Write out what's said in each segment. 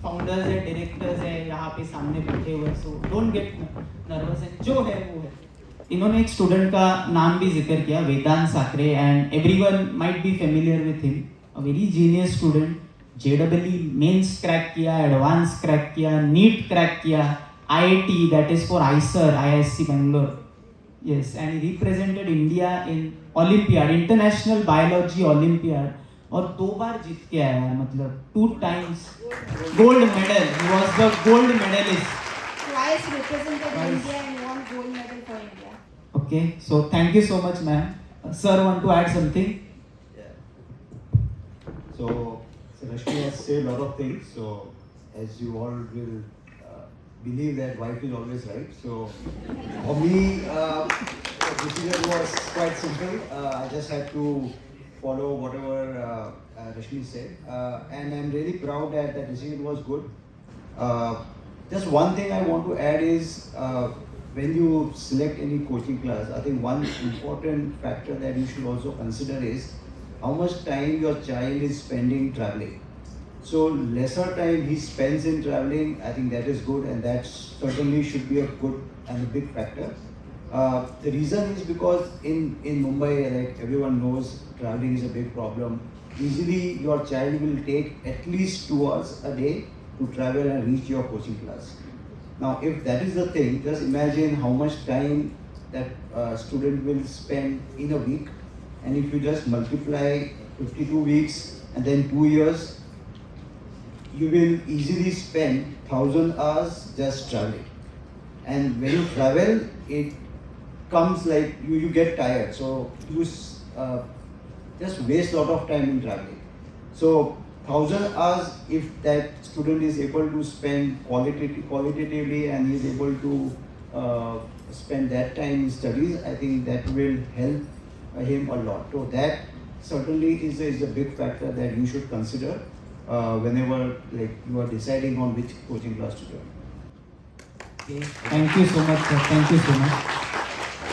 Founders है, directors है यहाँ पे सामने बैठे हुए, सो डोंट गेट नर्वस, है जो है वो है। इन्होंने एक स्टूडेंट का नाम भी जिक्र किया, Vedant Sakre, and everyone might be familiar with him. A very genius student, JW mains crack किया, एडवांस क्रैक किया, नीट क्रैक किया, IIT that is for IISER, IISc Bangalore, yes, and he represented India in Olympiad, international biology olympiad, और 2 बार जीत के आया है, मतलब 2 times gold medal, he was the gold medalist. Twice represented India and won gold medal for India. Okay, so thank you so much, ma'am. Sir, want to add something? Yeah. So Rashmi has said a lot of things. So as you all will believe that wife is always right. So for me, the decision was quite simple. I just had to follow whatever Rashmi said, and I'm really proud that the decision was good. Just one thing I want to add is when you select any coaching class, I think one important factor that you should also consider is how much time your child is spending traveling. So lesser time he spends in traveling, I think that is good, and that certainly should be a good and a big factor. The reason is because in Mumbai, like everyone knows, traveling is a big problem. Easily your child will take at least 2 hours a day to travel and reach your coaching class. Now if that is the thing, just imagine how much time that student will spend in a week, and if you just multiply 52 weeks and then 2 years, you will easily spend 1,000 hours just traveling. And when you travel, it comes like you get tired. So you just waste a lot of time in traveling. So 1,000 hours, if that student is able to spend qualitatively and is able to spend that time in studies, I think that will help him a lot. So that certainly is a big factor that you should consider whenever like you are deciding on which coaching class to join. Okay, thank you so much, sir. Thank you so much.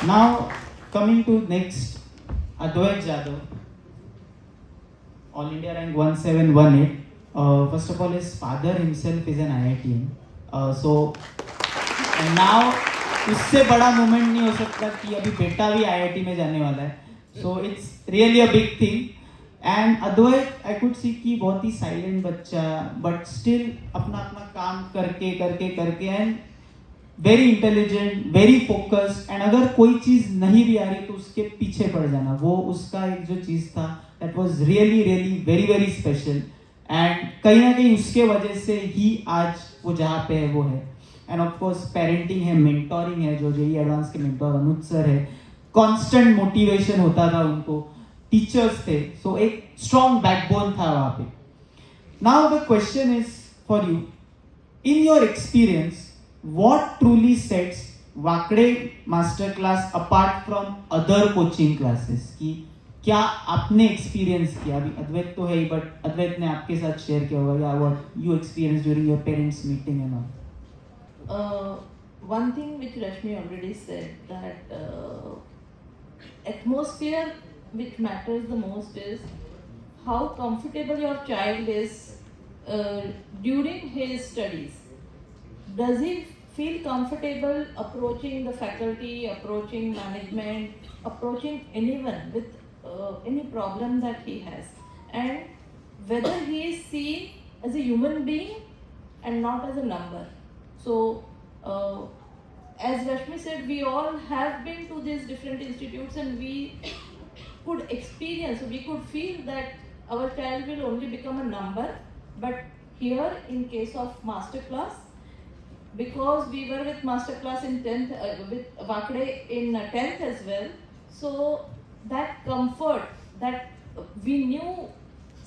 Now, coming to next, Advait Jadhav, All India rank 1718. First of all, his father himself is an IITian. So, and now, उससे बड़ा moment नहीं हो सकता कि अभी बेटा भी IIT में जाने वाला है. So it's really a big thing. And Advait I could see कि बहुत ही साइलेंट बच्चा, बट स्टिल अपना अपना काम करके करके करके and very intelligent, very focused, and अगर कोई चीज़ नहीं भी आ रही तो उसके पीछे पड़ जाना, वो उसका एक जो चीज़ था that was really really very very special. And कहीं ना कहीं उसके वजह से ही आज वो जहाँ पे है वो है. एंड ऑफकोर्स पेरेंटिंग है, मेंटोरिंग है, जो जेई एडवांस के मेंटोर अनुज सर है, कॉन्स्टेंट मोटिवेशन होता था उनको, टीचर्स थे, सो एक स्ट्रॉन्ग बैकबोन था वहाँ पे. Now the question is for you, in your experience what truly sets Wakde master class apart from other coaching classes? कि क्या आपने एक्सपीरियंस किया, अभी अद्वैत तो है ही, बट अद्वैत ने आपके साथ शेयर किया होगा, या what you experience during your parents meeting and all? One thing which Rashmi already said, that atmosphere which matters the most is how comfortable your child is during his studies. Does he feel comfortable approaching the faculty, approaching management, approaching anyone with any problem that he has, and whether he is seen as a human being and not as a number. So as Rashmi said, we all have been to these different institutes and we could experience, we could feel that our child will only become a number. But here in case of masterclass, because we were with masterclass in 10th, with Vakde in 10th as well, so that comfort that we knew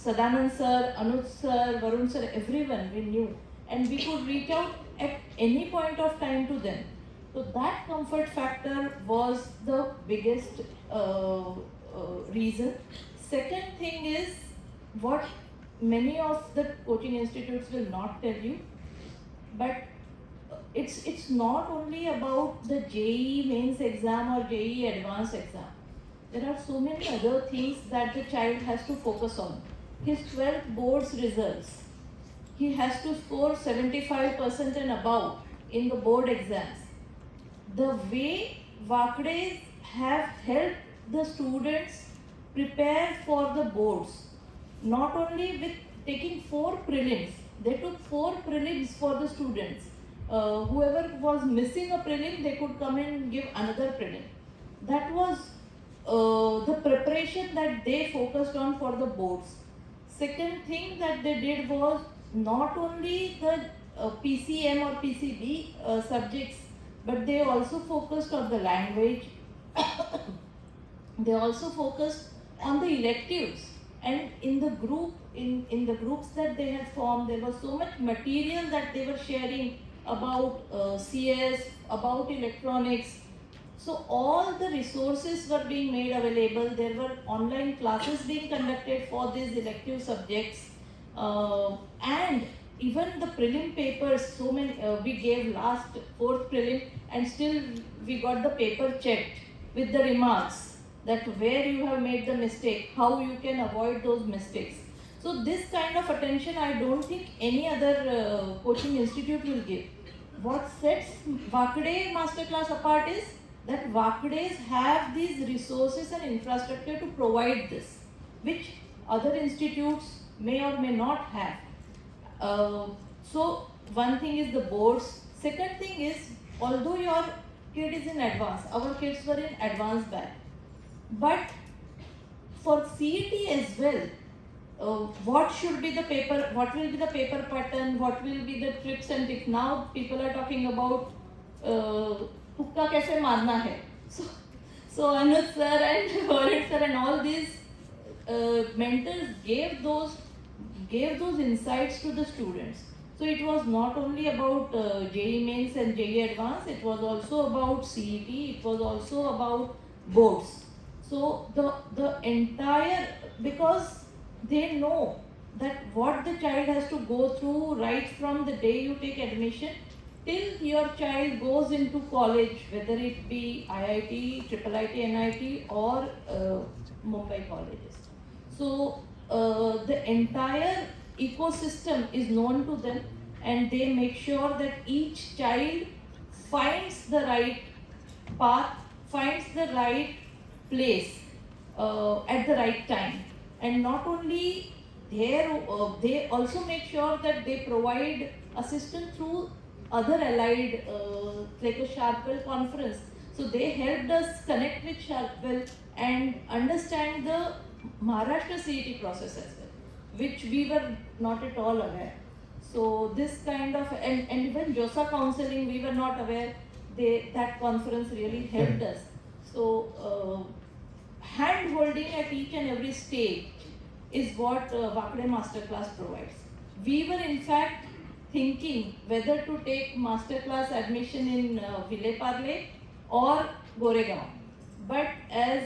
Sadanand sir, Anuj sir, Varun sir, everyone we knew, and we could reach out at any point of time to them. So that comfort factor was the biggest reason. Second thing is what many of the coaching institutes will not tell you, but it's not only about the JEE mains exam or JEE advanced exam. There are so many other things that the child has to focus on. His 12th board's results, he has to score 75% and above in the board exams. The way Vakdes have helped the students prepare for the boards, not only with taking 4 prelims, they took 4 prelims for the students. Whoever was missing a prelim, they could come and give another prelim. That was the preparation that they focused on for the boards. Second thing that they did was not only the PCM or PCB subjects, but they also focused on the language. They also focused on the electives, and in the groups that they had formed, there was so much material that they were sharing about CS, about electronics. So all the resources were being made available. There were online classes being conducted for these elective subjects, and even the prelim papers. So many we gave last 4th prelim, and still we got the paper checked with the remarks that where you have made the mistake, how you can avoid those mistakes. So this kind of attention I don't think any other coaching institute will give. What sets Vakde Masterclass apart is that Vakdes have these resources and infrastructure to provide this, which other institutes may or may not have. So one thing is the boards. Second thing is, although your kid is in advanced, our kids were in advanced batch, but for CET as well, what should be the paper, what will be the paper pattern, what will be the tips and tricks. Now people are talking about tukka kaise marna hai. So Anuj sir and Varun sir and all these mentors gave those insights to the students. So it was not only about JEE Mains and JEE Advanced, it was also about CET, it was also about boards. So the entire, because they know that what the child has to go through right from the day you take admission till your child goes into college, whether it be IIT, IIIT, NIT or Mumbai colleges. So the entire ecosystem is known to them, and they make sure that each child finds the right path, finds the right place at the right time. And not only there, they also make sure that they provide assistance through other allied, like a Sharpwell conference. So they helped us connect with Sharpwell and understand the Maharashtra CET process as well, which we were not at all aware. So this kind of, and even JOSA counseling, we were not aware. That conference really helped us. So hand holding at each and every stage is what Vakde Masterclass provides. We were in fact thinking whether to take Masterclass admission in Vile Parle or Goregaon. But as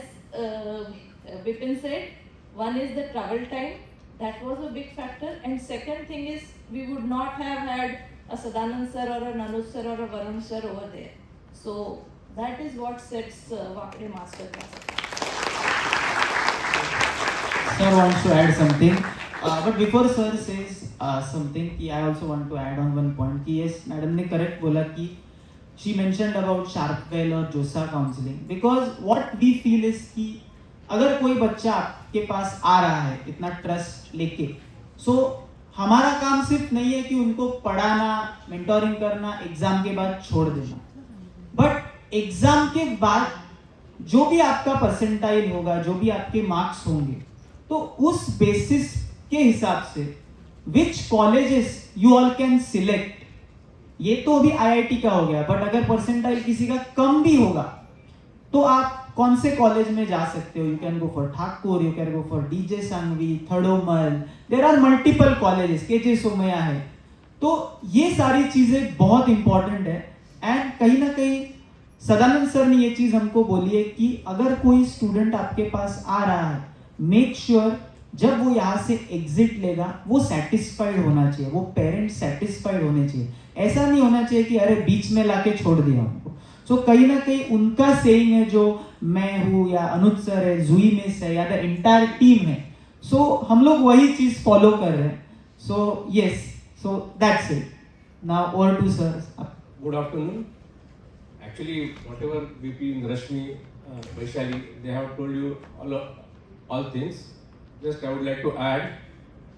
Vipin said, one is the travel time, that was a big factor, and second thing is we would not have had a Sadanand sir or a Anuj sir or a Varun sir over there. So that is what sets Vakde Masterclass. Sir wants to add something, but before sir says something, I also want to add on one point. Yes, madam ने correct बोला कि she mentioned about Sharpwell और JOSA counseling, because what we feel is कि अगर कोई बच्चा आपके पास आ रहा है इतना ट्रस्ट लेके, सो हमारा काम सिर्फ नहीं है कि उनको पढ़ाना, मेंटोरिंग करना, एग्जाम के बाद छोड़ देना, बट एग्जाम के बाद जो भी आपका परसेंटाइल होगा, जो भी आपके मार्क्स होंगे, तो उस बेसिस के हिसाब से which colleges you all can select. ये तो अभी आईआईटी का हो गया, बट अगर परसेंटाइल किसी का कम भी होगा तो आप कौन से कॉलेज में जा सकते हो. You can go for Thakur, you can go for DJ Sanghvi, Thadomal, there are multiple colleges, KJ Somaiya है. तो ये सारी चीजें बहुत इंपॉर्टेंट है. एंड कहीं ना कहीं सदानंद सर ने ये चीज हमको बोली है कि अगर कोई स्टूडेंट आपके पास आ रहा है, मेक श्योर जब वो यहाँ से एग्जिट लेगा वो सेटिस्फाइड होना चाहिए, वो पेरेंट सेटिस्फाइड होने चाहिए. ऐसा नहीं होना चाहिए कि अरे बीच में लाके छोड़ दिया हमको. सो कहीं ना कहीं उनका सेइंग है, जो मैं हूँ या अनुज सर है, जुई मिस है, या द एंटायर टीम है, सो हम लोग वही चीज फॉलो कर रहे हैं. So yes, So that's it. Now over to sir. Good afternoon. Actually, whatever BP and Rashmi, Vaishali, they have told you all things. Just I would like to add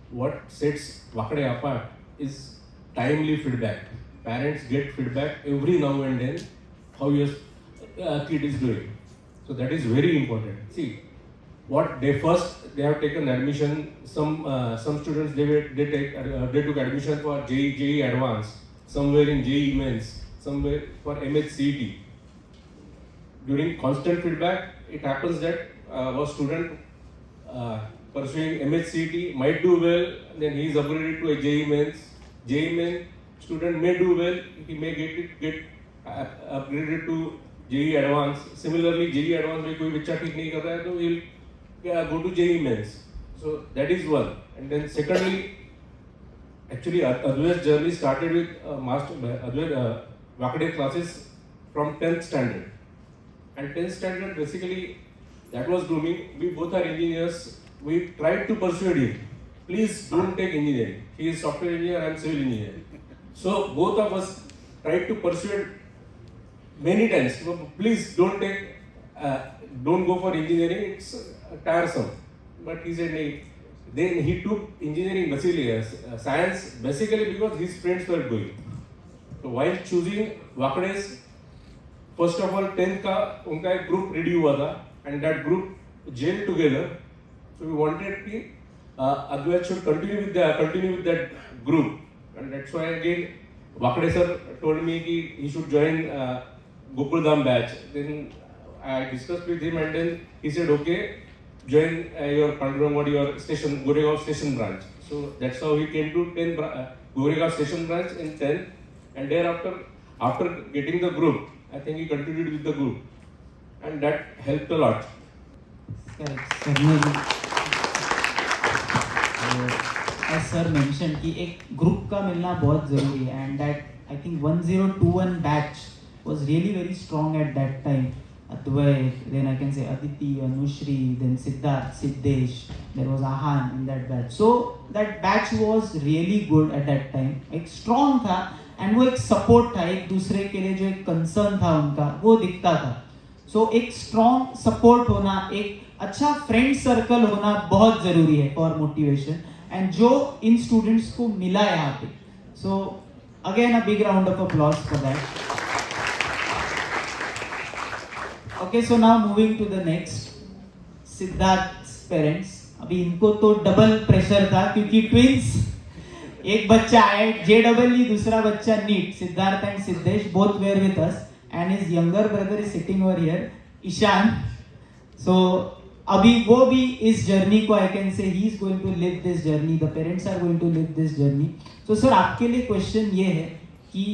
what sets Vakade apart is timely feedback. Parents get feedback every now and then how your kid is doing. So that is very important. See, what they have taken admission. Some students they took admission for JEE Advanced, somewhere in JEE Mains, somewhere for MHCET. During constant feedback, it happens that a student pursuing MHCET might do well, then he is upgraded to a JEE Mains. JEE Mains student may do well, he may get upgraded to JEE Advanced. Similarly, JEE Advanced में कोई बच्चा ठीक नहीं कर रहा है तो he'll go to JEE Mains. So that is one. And then secondly, actually Advait's journey started with Vakade classes from 10th standard. And 10th standard basically that was grooming. We both are engineers. We tried to persuade him. Please don't take engineering. He is software engineer, I am civil engineer. So both of us tried to persuade many times. Please don't go for engineering. It's tiresome. But he said no. Then he took engineering basically science basically because his friends were going. So while choosing Vakade's, first of all 10th का उनका एक group ready हुआ था and that group gelled together. So we wanted कि Advait should continue with that group, and that's why again Vakade sir told me कि he should join Gokuldham batch. Then I discussed with him and then he said okay, join your Pandurangwadi or station Goregaon station branch. So that's how he came to 10 Goregaon station branch in 10th, and thereafter after getting the group, I think he continued with the group, and that helped a lot. Correct. As sir mentioned कि एक group का मिलना बहुत जरूरी है, and that I think 1021 batch was really very strong at that time. Advait, then I can say Aditi, Anushri, then Siddharth, Siddesh, there was Ahan in that batch. So that batch was really good at that time. एक strong था and वो एक support था, एक दूसरे के लिए जो एक concern था उनका वो दिखता था. So एक strong support होना, एक अच्छा friend circle होना बहुत जरूरी है for motivation, and जो इन students को मिला यहाँ पे. So again a big round of applause for that. Okay, so now moving to the next, Siddharth's parents. अभी इनको तो डबल प्रेशर था क्योंकि ट्विंस, एक बच्चा है JEE, दूसरा बच्चा NEET. Siddharth and Siddhesh both were with us, and his younger brother is sitting over here, Ishan. So अभी वो भी इस जर्नी को I can say he is going to live this journey. The parents are going to live this journey. So sir आपके लिए question ये है कि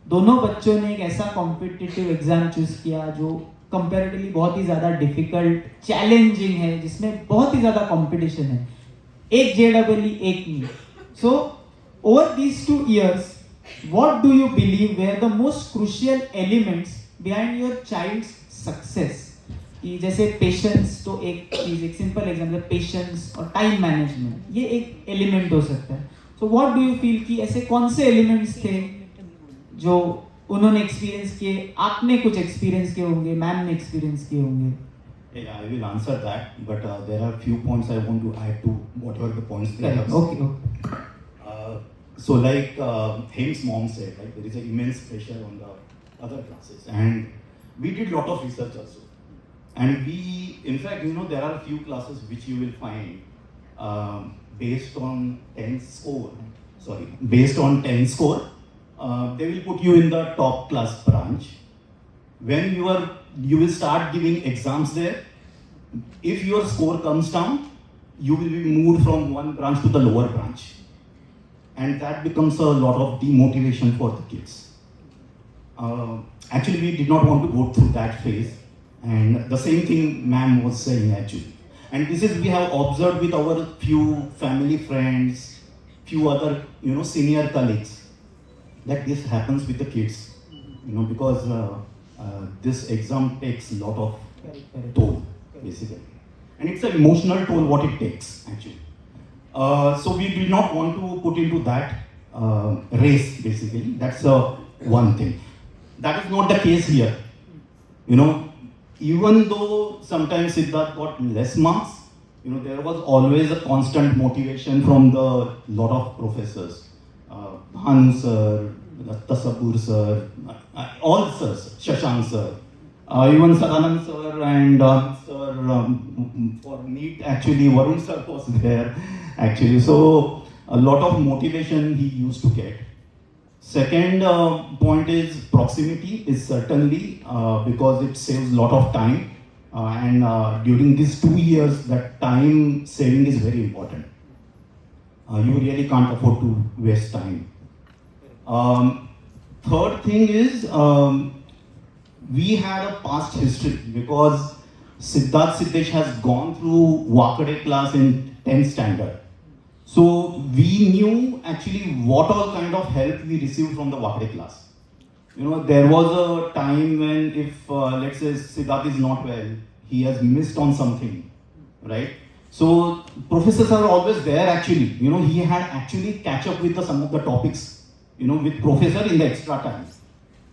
दोनों बच्चों ने एक ऐसा कॉम्पिटिटिव एग्जाम चूज किया जो कंपैरेटिवली बहुत ही ज़्यादा डिफिकल्ट, चैलेंजिंग है, जिसमें बहुत ही ज़्यादा कंपटीशन है. एक JEE, एक NEET. So over these 2 years, what do you believe were the most crucial elements behind your child's success? कि जैसे पेशेंस तो एक चीज, एक सिंपल एग्जांपल, पेशेंस और टाइम मैनेजमेंट, ये एक एलिमेंट हो सकता है. So what do you feel कि ऐसे कौन से एलिमेंट्स थे जो उन्होंने एक्सपीरियंस किए, आपने कुछ एक्सपीरियंस किए होंगे, मैम ने एक्सपीरियंस किए होंगे? Yeah, I will answer that, but there are few points I want to add to whatever the points they have. Okay. So like Hem's mom said, like there is an immense pressure on the other classes, and we did lot of research also. And we, in fact, there are a few classes which you will find based on 10 score. Based on 10 score, they will put you in the top class branch. When you will start giving exams there. If your score comes down, you will be moved from one branch to the lower branch, and that becomes a lot of demotivation for the kids. Actually, we did not want to go through that phase, and the same thing ma'am was saying actually. And this is we have observed with our few family friends, few other senior colleagues, that this happens with the kids, because this exam takes a lot of toll basically, and it's an emotional toll what it takes actually. So we did not want to put into that, race basically. That's one thing. That is not the case here. You know, even though sometimes Siddharth got less marks, you know, there was always a constant motivation from the lot of professors. Bhanu sir, Tasabur sir, all sirs, Shashank sir, even Sadanand sir and sir, for NEET actually Varun sir was there actually. So a lot of motivation he used to get. Second point is proximity is certainly because it saves a lot of time and during these 2 years that time saving is very important. You really can't afford to waste time. Third thing is we had a past history because Siddharth Siddesh has gone through Wakade class in 10th standard. So we knew actually what all kind of help we received from the Wakade class. You know, there was a time when if let's say Siddharth is not well, he has missed on something, right? So professors are always there actually. You know, he had actually catch up with some of the topics, you know, with professor in the extra time.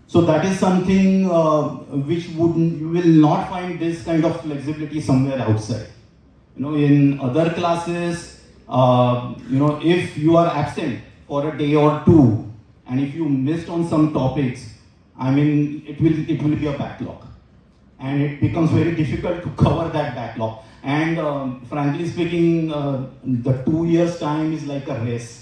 So that is something which you will not find this kind of flexibility somewhere outside. You know, in other classes, you know, if you are absent for a day or two, and if you missed on some topics, I mean, it will be a backlog, and it becomes very difficult to cover that backlog. And frankly speaking, the 2 years time is like a race.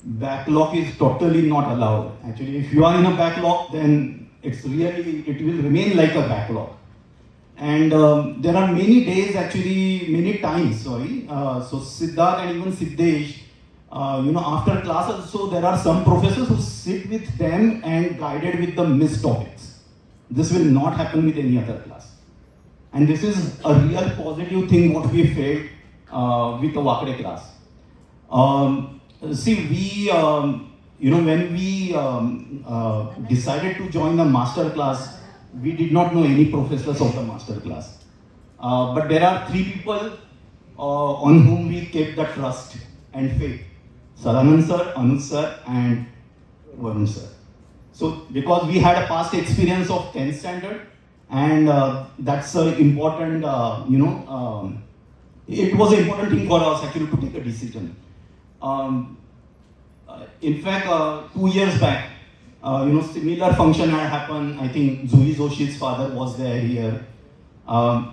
Backlog is totally not allowed. Actually, if you are in a backlog, then it will remain like a backlog. And there are many days, actually, many times, sorry. So Siddharth and even Siddesh, you know, after class also, there are some professors who sit with them and guided with the missed topics. This will not happen with any other class. And this is a real positive thing what we felt with the Wakade class. See, we, you know, when we decided to join the master class, we did not know any professors of the master class. But there are 3 people on whom we kept the trust and faith. Sadanand sir, Anuj sir and Varun sir. So because we had a past experience of 10th standard and that's an important, you know, it was an important thing for us actually to take a decision. In fact, 2 years back, you know, similar function had happened. I think Zui Joshi's father was there here.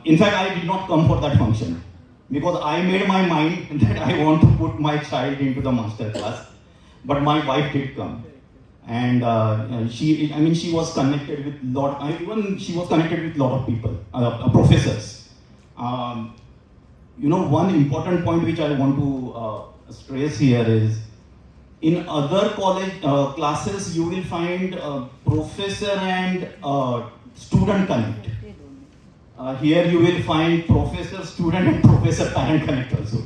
In fact, I did not come for that function because I made my mind that I want to put my child into the master class. But my wife did come, and she was connected with she was connected with lot of people, professors. You know, one important point which I want to stress here is, in other college classes, you will find professor and student connect. Here you will find professor, student and professor parent connect also.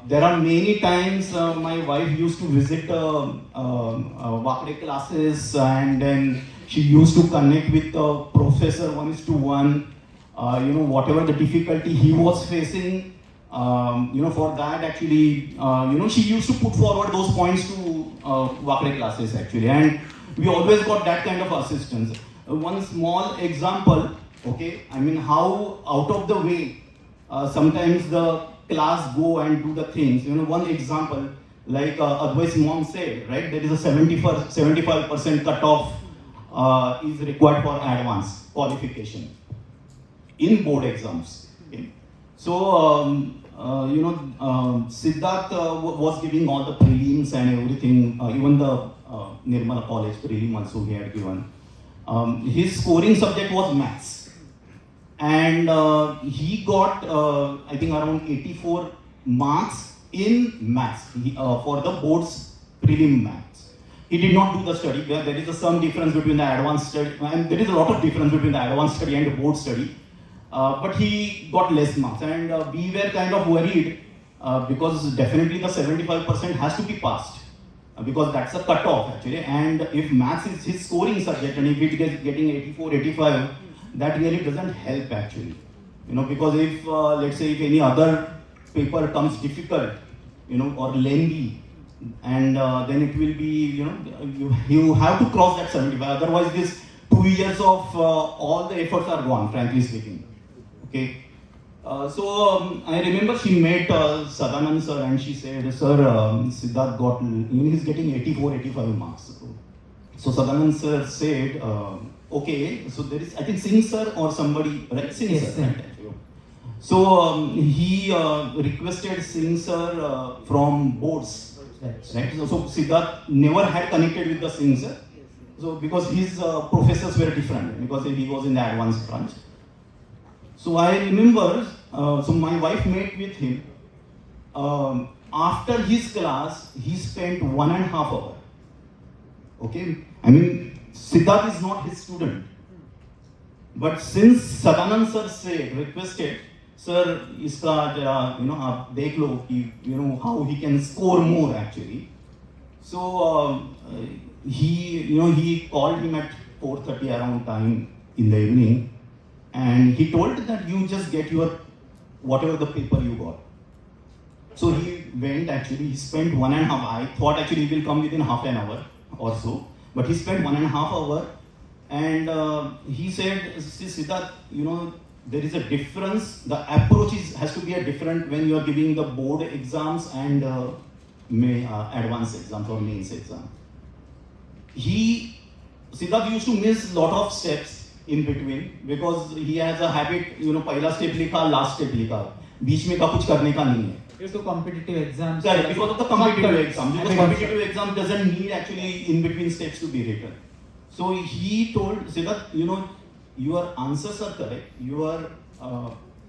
There are many times my wife used to visit Wakade classes and then she used to connect with the professor 1:1. You know, whatever the difficulty he was facing, you know, for that actually, you know, she used to put forward those points to Wakade classes actually, and we always got that kind of assistance. One small example, okay, I mean how out of the way sometimes the class go and do the things. You know, one example, like Advait's mom said, right, there is a 75% cutoff is required for advanced qualification in board exams. Okay. So, you know, Siddharth was giving all the prelims and everything, even the Nirmala College prelim also he had given. His scoring subject was maths. And he got, I think, around 84 marks in maths for the board's prelim maths. He did not do the study. There is some difference between the advanced study, and there is a lot of difference between the advanced study and the board study. But he got less marks, and we were kind of worried because definitely the 75% has to be passed because that's a cutoff actually. And if maths is his scoring subject, and if it is getting 84, 85, that really doesn't help actually. You know, because if let's say if any other paper comes difficult, you know, or lengthy, and then it will be, you know, you have to cross that 75. Otherwise, this 2 years of all the efforts are gone, frankly speaking. Okay. I remember she met Sadanand sir and she said, sir, Siddharth got, he's getting 84, 85 marks. So Sadanand sir said, okay, so there is, I think Singh sir or somebody, right? Singh Yes, sir. sir. Right? So he requested Singh sir from boards, right? So Siddharth never had connected with the Singh sir. So because his professors were different, because he was in the advanced branch. So I remember, so my wife met with him. After his class, he spent 1.5 hours. Okay, I mean, Siddharth is not his student. But since Sadanand sir said, requested, sir, iska jara, you know, aap dekh lo, ki, you know, how he can score more actually. So he called him at 4:30 around time in the evening, and he told that you just get your whatever the paper you got. So he went actually, he spent 1.5 hours. I thought actually he will come within half an hour or so, but he spent 1.5 hours, and he said, see Siddharth, you know, there is a difference. The approach has to be a different when you are giving the board exams and advanced exams or mains exam. Siddharth used to miss lot of steps in between because he has a habit, you know, पहला step लिखा, last step लिखा, बीच में का कुछ करने का नहीं है. Due to competitive exams. Correct, because of the competitive exam. Because And competitive exam doesn't need actually in between steps to be written. So he told Siddharth, you know, your answers are correct, your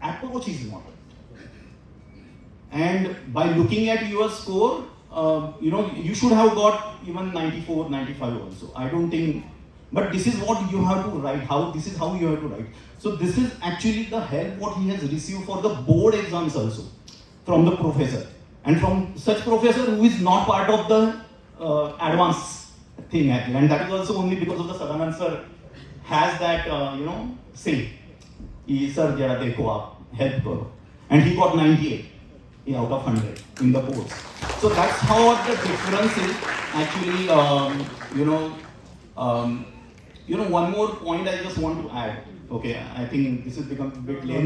approach is not right. And by looking at your score, you know, you should have got even 94, 95 also. I don't think, but this is what you have to write. This is how you have to write. So this is actually the help what he has received for the board exams also from the professor, and from such professor who is not part of the advanced thing actually, and that is also only because of the Sadanand sir has that you know, say, sir jara dekho aap help karo, and he got 98 out of 100 in the boards. So that's how the difference is actually. One more point I just want to add. Okay, I think this has become a bit late,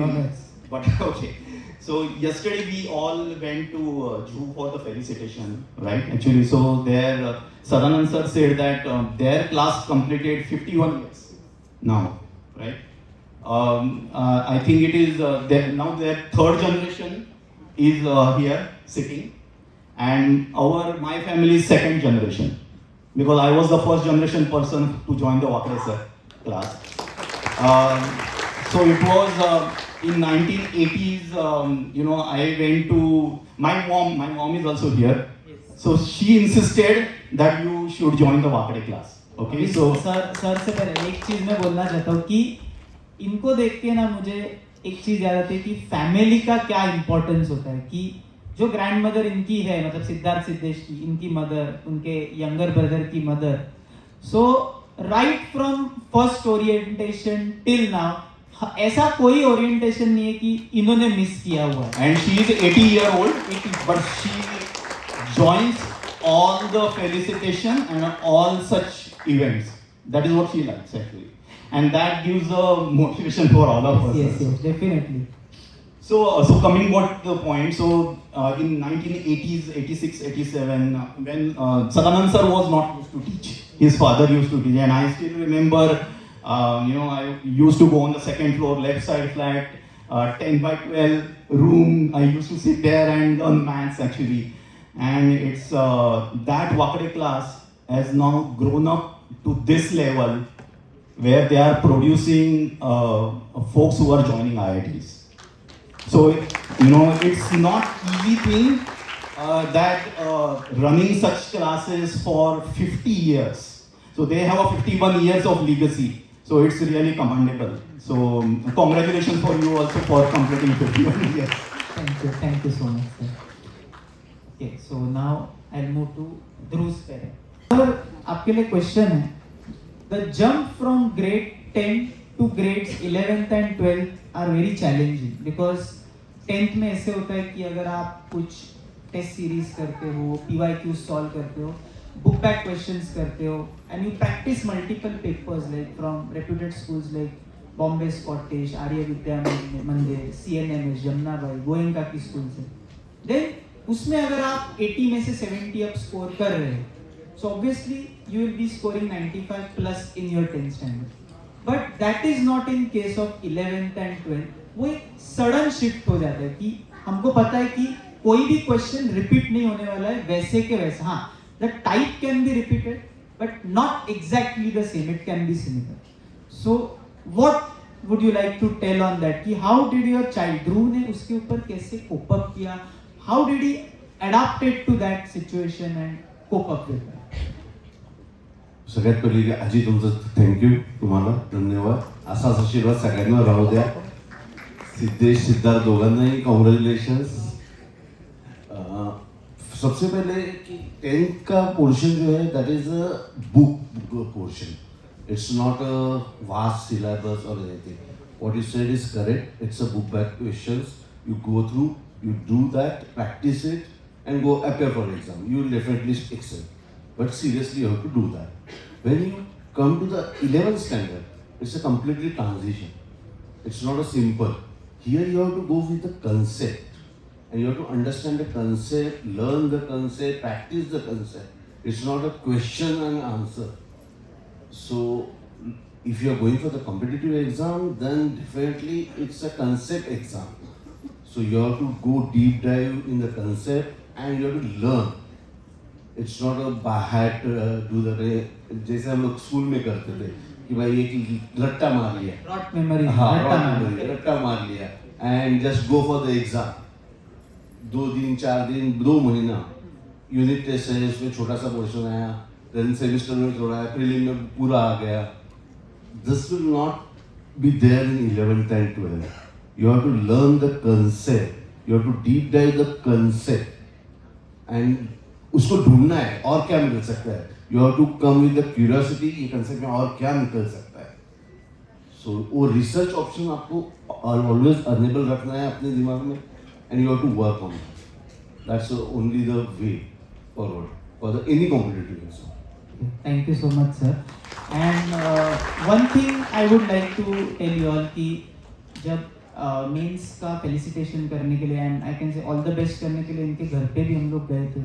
but okay. So yesterday we all went to Juhu for the felicitation, right? Actually, so there Sadanand sir said that their class completed 51 years now, right? I think it is now their third generation is here sitting, and my family is second generation, because I was the first generation person to join the Wakre sir class. So it was in 1980s. You know, I went to my mom is also here. So she insisted that you should join the Wakre class. Okay, so sir से पहले एक चीज मैं बोलना चाहता हूँ कि इनको देख के ना मुझे एक चीज याद आती है कि फैमिली का क्या इम्पोर्टेंस होता है, कि जो ग्रैंड मदर इनकी है, मतलब सिद्धार्थ सिद्धेश की, इनकी मदर, उनके यंगर ब्रदर की mother, so right from first orientation till now ऐसा कोई ओरिएंटेशन नहीं है कि इन्होंने मिस किया हुआ है. and she is 80 year old, but she joins all the felicitation and all such events. That is what she likes actually, and that gives a motivation for all of us. Yes, definitely. So coming what the point, so in 1980s, 86, 87, when Sadanand sir was not used to teach, his father used to teach, and I still remember, you know, I used to go on the second floor, left side flat, 10 by 12 room. I used to sit there and learn maths actually, and it's that Wakre class has now grown up to this level where they are producing folks who are joining IITs. So, you know, it's not easy thing that running such classes for 50 years. So they have a 51 years of legacy. So it's really commendable. So congratulations for you also for completing 51 years. Thank you so much, sir. Okay, so now I'll move to Dhruv's parent. Sir, आपके लिए question है. The jump from grade 10 to grades 11th and 12th are very challenging, because 10th में ऐसे होता है कि अगर आप कुछ टेस्ट सीरीज करते हो, PYQ सॉल्व करते हो, बुक बैक क्वेश्चंस करते हो, and you practise multiple papers like from reputed schools like Bombay Scottish, Arya Vidya Mandir, CNMS, Jamuna by, Goenka की स्कूल से, देन उसमें अगर आप 80 में से 70 अप स्कोर कर रहे हो, so obviously you will be scoring 95 plus in your 10th standard. But that is not in case of 11th and 12th. वो एक सडन शिफ्ट हो जाता है कि हमको पता है कि कोई भी क्वेश्चन रिपीट नहीं होने वाला है वैसे के वैसा. हाँ, the type can be repeated but not exactly the same. It can be similar. So what would you like to tell on that कि how did your child, ध्रुव ने उसके ऊपर कैसे cope up किया, how did he adapted to that situation and cope up with that? सगळ्यात पहिले आजी तुमचं थँक्यू, तुम्हाला धन्यवाद. असाच आशीर्वाद सगळ्यांना राहू द्या. सिद्धेश सिद्धार्थ दोघांनाही कॉन्ग्रेचुलेशंस. सबसे पहले कि 10th का पोर्शन जो है that is a book portion. It's not a vast syllabus और anything. What you said is correct. It's a book back questions. You go through, you do that, practice it, and go appear for exam. You will definitely excel. But seriously, you have to do that. When you come to the 11th standard, it's a completely transition. It's not a simple. Here you have to go with the concept, and you have to understand the concept, learn the concept, practice the concept. It's not a question and answer. So, if you are going for the competitive exam, then definitely it's a concept exam. So you have to go deep dive in the concept and you have to learn. It's not a by heart do the way जैसे हम लोग school में करते थे कि भाई एक रट्टा मार लिया. Rot memory. हाँ, रट्टा memory. रट्टा मार लिया and just go for the exam. 2 दिन 4 दिन 2 महीना यूनिट टेस्ट है, उसमें छोटा सा पोर्शन आया, देन सेमिस्टर में थोड़ा है, प्रीलिम में पूरा आ गया. This will not be there in 11th and 12th. You have to learn the concept. You have to deep dive the concept and उसको ढूंढना है और क्या निकल सकता है. You have to come with the curiosity, ये concept में और क्या निकल सकता है. So वो research option आपको always available रखना है अपने दिमाग में and you have to work on it. That's only the way forward for the any competitive exam. Thank you so much, sir. And one thing I would like to tell you all कि जब mains का felicitation करने के लिए and I can से all the best करने के लिए इनके घर पे भी हम लोग गए थे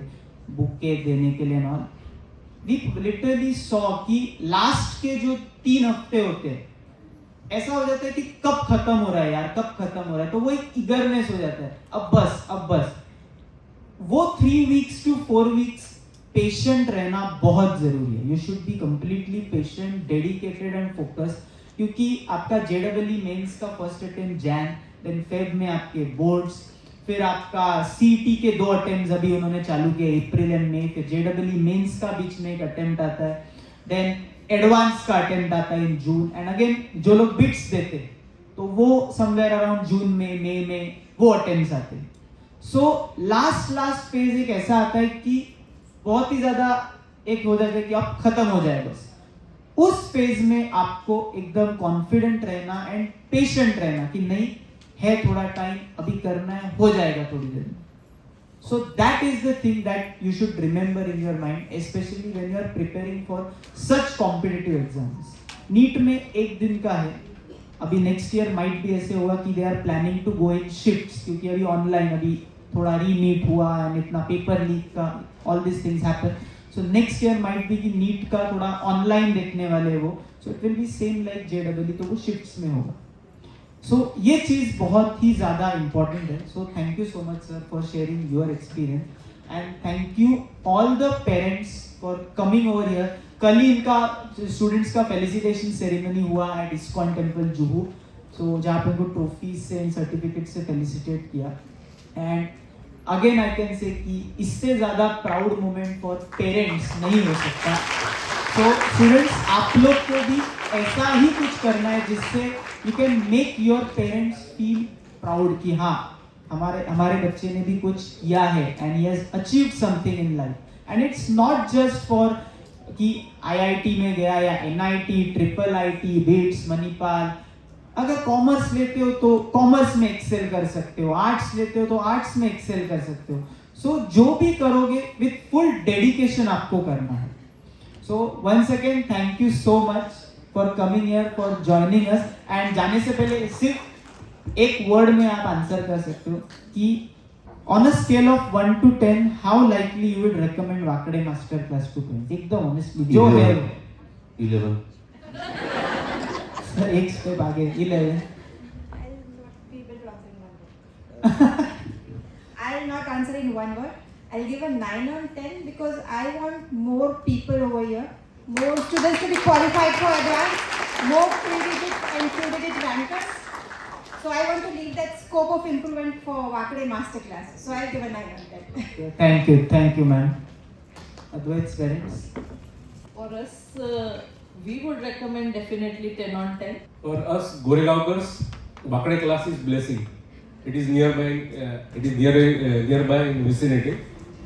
बुके देने के लिए. नॉट वी लिटरली सॉ कि लास्ट के जो 3 हफ्ते होते हैं ऐसा हो जाता है कि कब खत्म हो रहा है यार, कब खत्म हो रहा है. तो वो एक ईगरनेस हो जाता है, अब बस. वो 3 weeks to 4 weeks पेशेंट रहना बहुत जरूरी है. You should be completely patient, dedicated and focused. क्योंकि आपका JEE मेंस का first attempt Jan, then Feb में आपके बोर्ड्स, फिर आपका CET के 2 अटेम्प्ट्स अभी उन्होंने चालू किए अप्रैल एंड मई, फिर JEE मेंस का बीच में एक अटेम्प्ट आता है, देन एडवांस का अटेम्प्ट आता है इन जून, एंड अगेन जो लोग बिट्स देते तो वो समवेयर अराउंड जून में, मई में वो अटेम्प्ट्स आते हैं. सो लास्ट फेज एक ऐसा आता है कि बहुत ही ज्यादा एक हो जाता है कि अब खत्म हो जाए बस. उस फेज में आपको एकदम कॉन्फिडेंट रहना एंड पेशेंट रहना कि नहीं है, थोड़ा टाइम अभी करना है, हो जाएगा थोड़ी देर में. So that is the thing that you should remember in your mind, specially when you are preparing for such competitive exams. NEET में 1 दिन का है, अभी नेक्स्ट ईयर माइट भी ऐसे होगा कि they are planning to go in shifts, क्योंकि अभी ऑनलाइन अभी थोड़ा रीनीट हुआ एंड इतना पेपर लीक का all this things happen. So next year might be कि नीट का थोड़ा ऑनलाइन देखने वाले वो, so it will be same like JEE, तो वो शिफ्ट्स में होगा. So ये चीज़ बहुत ही ज़्यादा इम्पोर्टेंट है. So thank you so much sir for sharing your experience and thank you all the parents for coming over here. कल ही इनका स्टूडेंट्स का फेलिसिटेशन सेरेमनी हुआ at ISKCON temple Juhu, so जहाँ पे उनको ट्रॉफीज से एंड सर्टिफिकेट से फेलिसिटेट किया. And again I can say कि इससे ज़्यादा प्राउड मोमेंट फॉर पेरेंट्स नहीं हो सकता. तो स्टूडेंट्स आप लोग को भी ऐसा ही कुछ करना है जिससे you can make your parents feel proud कि हाँ हमारे बच्चे ने भी कुछ किया है and he has achieved something in life. And it's not just for कि IIT में गया या NIT, IIIT, बिट्स, मणिपाल. अगर कॉमर्स लेते हो तो कॉमर्स में एक्सेल कर सकते हो, आर्ट्स लेते हो तो आर्ट्स में एक्सेल कर सकते हो. सो जो भी करोगे विथ फुल डेडिकेशन आपको करना है. So once again thank you so much for coming here, for joining us. And जाने से पहले सिर्फ एक वर्ड में आप आंसर कर सकते हो कि on a scale of 1 to 10 how likely you would recommend Wakde master class to friends, एकदम ऑनेस्टली जो है. 11. सर एक स्टेप आगे 11. I'll not be able to answer in one word. I'll not answer in one word. I'll give a 9 on 10 because I want more people over here, more students to be qualified for advance, more pre-digit and two-digit rankers. So I want to leave that scope of improvement for Wakade Masterclass. So I'll give a 9 on 10. Thank you ma'am. Advait's parents. For us, we would recommend definitely 10 on 10. For us Goregaonkars, Wakade class is blessing. It is nearby. It is nearby in vicinity.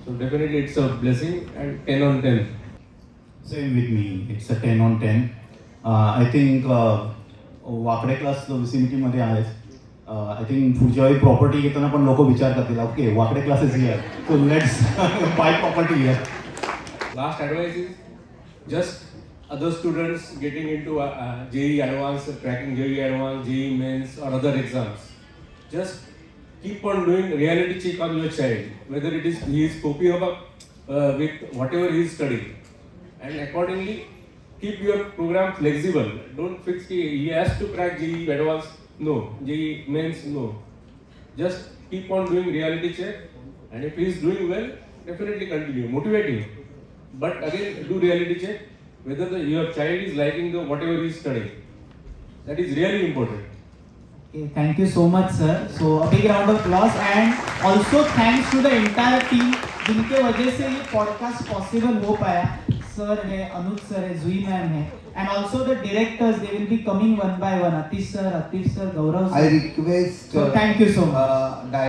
So definitely it's a blessing and 10 on 10. Same with me. It's a 10 on 10. I think वाकडे class विसिनिटीमध्ये आहेच. I think पुढच्या वेळी property घेताना पण लोक विचार करतील okay Wakade classes here, so let's buy property here. Last advice is just other students getting into JEE Advanced, cracking JEE Advanced, JEE Mains or other exams. Just keep on doing reality check on your child, whether it is he is coping up with whatever he is studying, and accordingly keep your program flexible. Don't fix he has to crack JEE Advanced. No, JEE Mains, no. Just keep on doing reality check, and if he is doing well, definitely continue. Motivate him. But again, do reality check whether your child is liking the whatever he is studying. That is really important. Okay, thank you so much sir. So a big round of applause and also thanks to the entire team जिनके वजह से ये podcast possible हो पाया. Sir है, अनुज sir है, जुई ma'am है, and also the directors, they will be coming one by one. Atish sir, Gaurav sir. I request. So thank you so much.